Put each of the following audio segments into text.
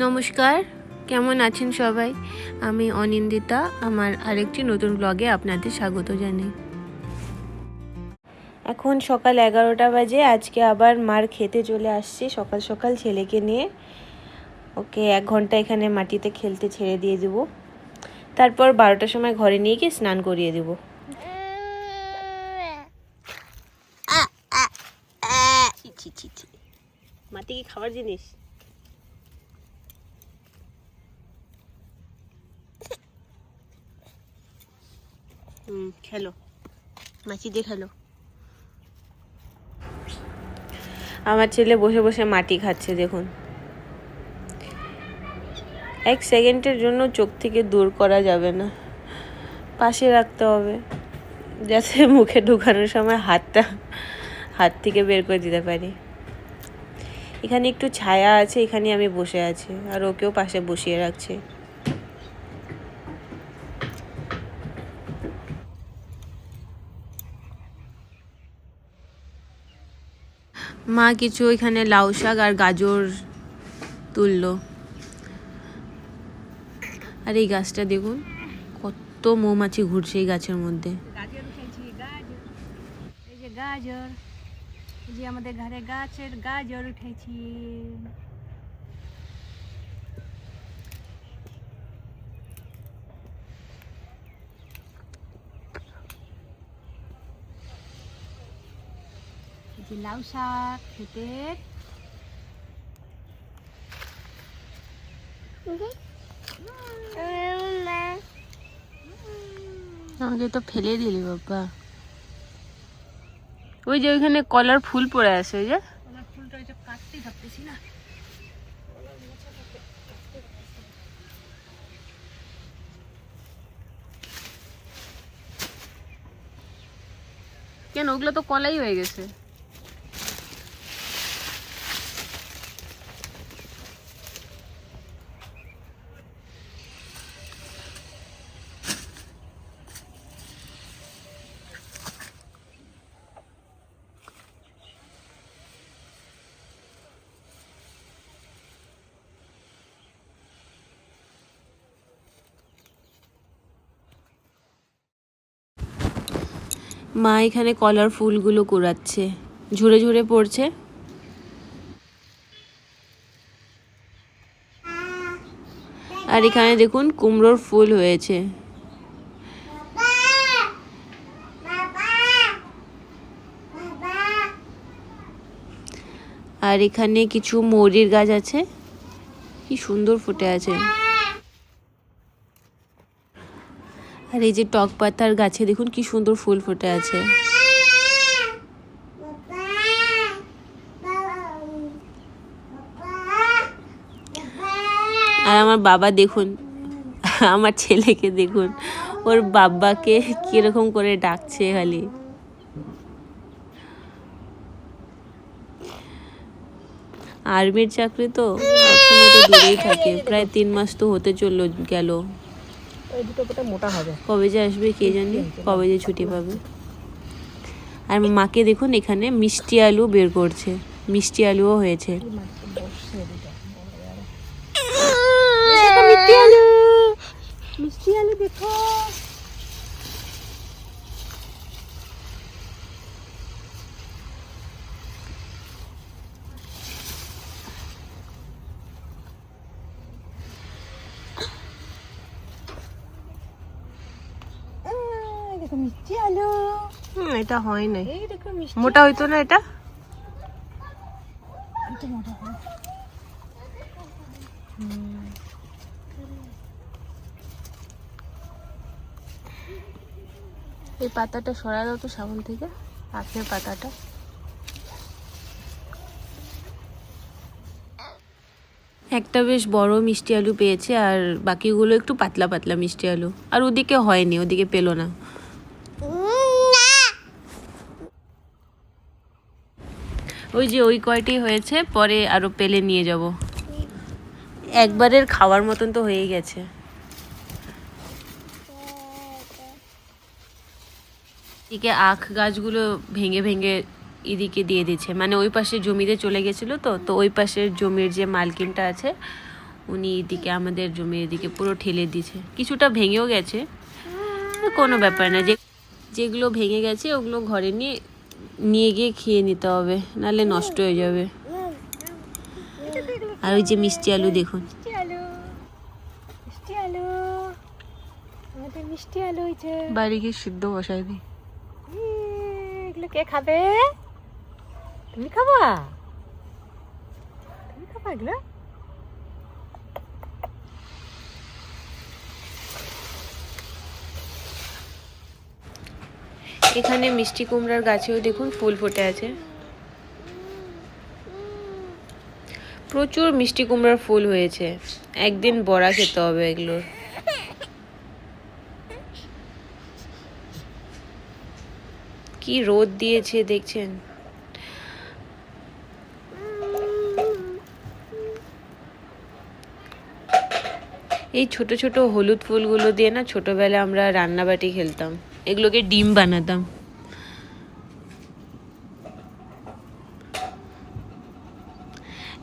নমস্কার, কেমন আছেন সবাই? আমি অনিন্দিতা। আমার আরেকটি নতুন ব্লগে আপনাদের স্বাগত জানাই। এখন সকাল 11টা বাজে। আজকে আবার মার খেতে চলে আসছি সকাল সকাল ছেলেকে নিয়ে। ওকে 1 ঘন্টা এখানে মাটিতে খেলতে ছেড়ে দিয়ে দেব, তারপর 12টার সময় ঘরে নিয়ে গিয়ে স্নান করিয়ে দেব। মাটি কি খাবার জিনিস? খেলো, মাছি দিয়ে খেলো। আমার ছেলে বসে বসে মাটি খাচ্ছে, দেখুন। 1 সেকেন্ডের জন্য চোখ থেকে দূর করা যাবে না, পাশে রাখতে হবে, যাতে মুখে ঢুকানোর সময় হাত থেকে বের করে দিতে পারি। এখানে একটু ছায়া আছে, এখানে আমি বসে আছি, আর ওকেও পাশে বসিয়ে রাখছি। মা কিছু এখানে লাউ শাক আর গাজর তুললো। আর এই গাছটা দেখুন, কত মৌমাছি ঘুরছে এই গাছের মধ্যে। এই যে গাজর, এই যে আমাদের ঘরে গাছের গাজর উঠেছি। এই যে লাউ শাক খেতে আমাকে তো ফেলে দিলি বাবা। ওই যে ওইখানে কলার ফুল পড়ে আছে, ওই যে কলার ফুলটা ওই যে কাটতে থাকতেছি না। কেন, ওগুলো তো কলাই হয়ে গেছে। মা এখানে কলার ফুলগুলো কুড়াচ্ছে, ঝরে ঝরে পড়ছে। আর এখানে দেখুন কুমড়োর ফুল হয়েছে। আর এখানে কিছু মৌরির গাছ আছে, কি সুন্দর ফুটে আছে। আর এই যে টক পাতার গাছে দেখুন কি সুন্দর ফুল ফুটে আছে। আর আমার বাবা দেখুন, আমার ছেলেকে দেখুন, ওর বাবাকে কিরকম করে ডাকছে খালি। আর্মির চাকরি তো সবসময় তো দূরেই থাকে, প্রায় 3 মাস তো হতে চললো গেল। মোটা হবে, কবে যে আসবে কে জানি, কবে যে ছুটি পাবে। আর মাকে দেখুন এখানে মিষ্টি আলু বের করছে, মিষ্টি আলুও হয়েছে। মিষ্টি আলু দেখো। দেখো মিষ্টি আলু। এটা হয় না, এই দেখো মিষ্টি, মোটা হইতো না এটা। এটা মোটা হয়। এই পাতাটা সরা দাও তো সামন থেকে, আখের পাতাটা। একটা বেশ বড় মিষ্টি আলু পেয়েছে, আর বাকিগুলো একটু পাতলা পাতলা মিষ্টি আলু। আর ওদিকে হয়নি, ওদিকে পেলো না। ওই যে ওই কয়টি হয়েছে, পরে আরো পেলে নিয়ে যাব। একবারের খাওয়ার মতন তো হয়ে গেছে। এদিকে আখ গাছগুলো ভেঙে ভেঙে এদিকে দিয়ে দিচ্ছে, মানে ওই পাশে জমিতে চলে গেছিলো তো ওই পাশের জমির যে মালকিনটা আছে উনি এদিকে আমাদের জমি এদিকে পুরো ঠেলে দিয়েছে, কিছুটা ভেঙেও গেছে, কোনো ব্যাপার না। যেগুলো ভেঙে গেছে ওগুলো ঘরে নিয়ে গিয়ে খেয়ে নিতে হবে, নাহলে নষ্ট হয়ে যাবে। আর ওই যে মিষ্টি আলু দেখুন, মিষ্টি আলু, মিষ্টি আলু, আমাদের মিষ্টি আলু হয়েছে। বাড়ি গিয়ে সিদ্ধ বসাই দিই। এগুলো কে খাবে? তুমি খাবা? তুমি খাবা এগুলো? এখানে মিষ্টি কুমড়ার গাছেও দেখুন ফুল ফুটে আছে, প্রচুর মিষ্টি কুমড়ার ফুল হয়েছে। একদিন বড়া খেতে হবে এগুলোর। কি রোদ দিয়েছে দেখছেন। এই ছোট ছোট হলুদ ফুলগুলো দিয়ে না ছোটবেলায় আমরা রান্নাবাটি খেলতাম, এগুলোকে ডিম বানাতাম।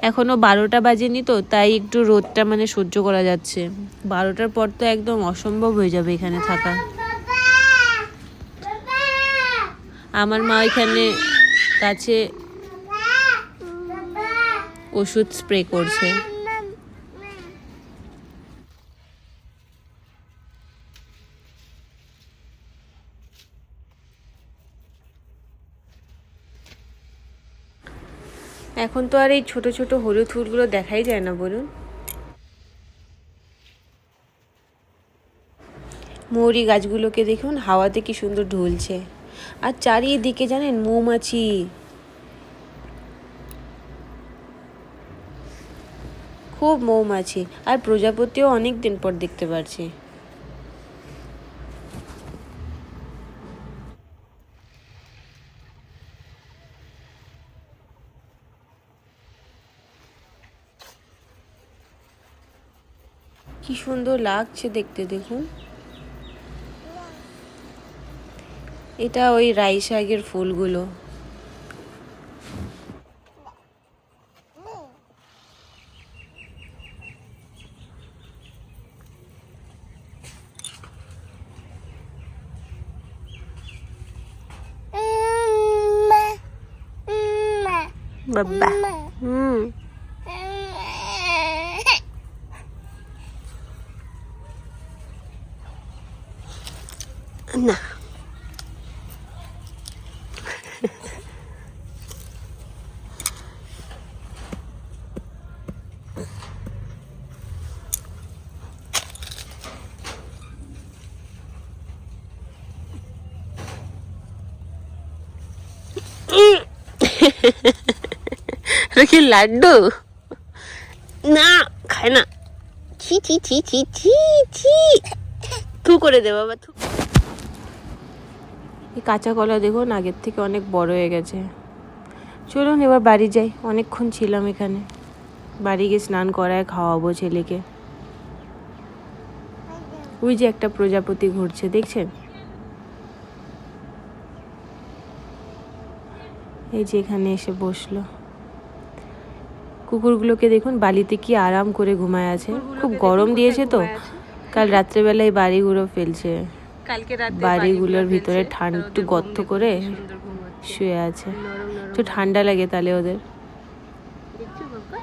এখনো 12টা বাজেনি তো, তাই একটু রোদটা মানে সহ্য করা যাচ্ছে। 12টার পর তো একদম অসম্ভব হয়ে যাবে এখানে থাকা। আমার মা এখানে কাছে ওষুধ স্প্রে করছে। এখন তো আর এই ছোট ছোট হলুদ ফুলগুলো দেখাই যায় না বলুন। মৌরি গাছগুলোকে দেখুন হাওয়াতে কি সুন্দর ঢুলছে। আর চারিদিকে জানেন মৌমাছি, খুব মৌমাছি। আর প্রজাপতিও অনেক দিন পর দেখতে পাচ্ছি। কি সুন্দর লাগছে দেখতে দেখুন। এটা ওই রাই শাকের ফুলগুলো। বাবা না কি লাড্ডু না খায় না, ছি ছি ছি ছি ছি ছি, থু করে দে বাবা থু। এই কাঁচা কলা দেখুন আগের থেকে অনেক বড় হয়ে গেছে। চলুন এবার বাড়ি যাই, অনেকক্ষণ ছিলাম এখানে। বাড়ি গিয়ে স্নান করায় খাওয়াবো ছেলেকে। ওই যে একটা প্রজাপতি ঘুরছে দেখছেন, এই যে এখানে এসে বসলো। কুকুরগুলোকে দেখুন বালিতে কি আরাম করে ঘুমায় আছে। খুব গরম দিয়েছে তো, কাল রাত্রেবেলায় বাড়িগুলো ফেলছে, বাড়িগুলোর ভিতরে ঠান্ডা একটু গর্ত করে শুয়ে আছে, একটু ঠান্ডা লাগে তাহলে ওদের। দেখছো বাবা,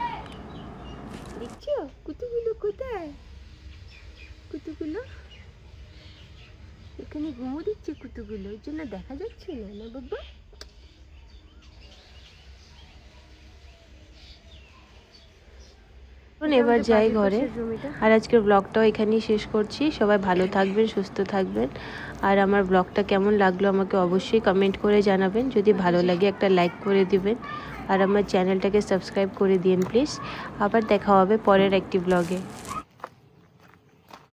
দেখছো কুতুগুলো কোথায়? কুতুগুলো এখানে ঘুমো দিচ্ছে, কুতুগুলো ওই জন্য দেখা যাচ্ছে না, না বাবা? এবার যাই ঘরে। আর আজকের ব্লগটাও এখানেই শেষ করছি। সবাই ভালো থাকবেন, সুস্থ থাকবেন। আর আমার ব্লগটা কেমন লাগলো আমাকে অবশ্যই কমেন্ট করে জানাবেন। যদি ভালো লাগে একটা লাইক করে দিবেন, আর আমার চ্যানেলটাকে সাবস্ক্রাইব করে দিন প্লিজ। আবার দেখা হবে পরের একটি ব্লগে।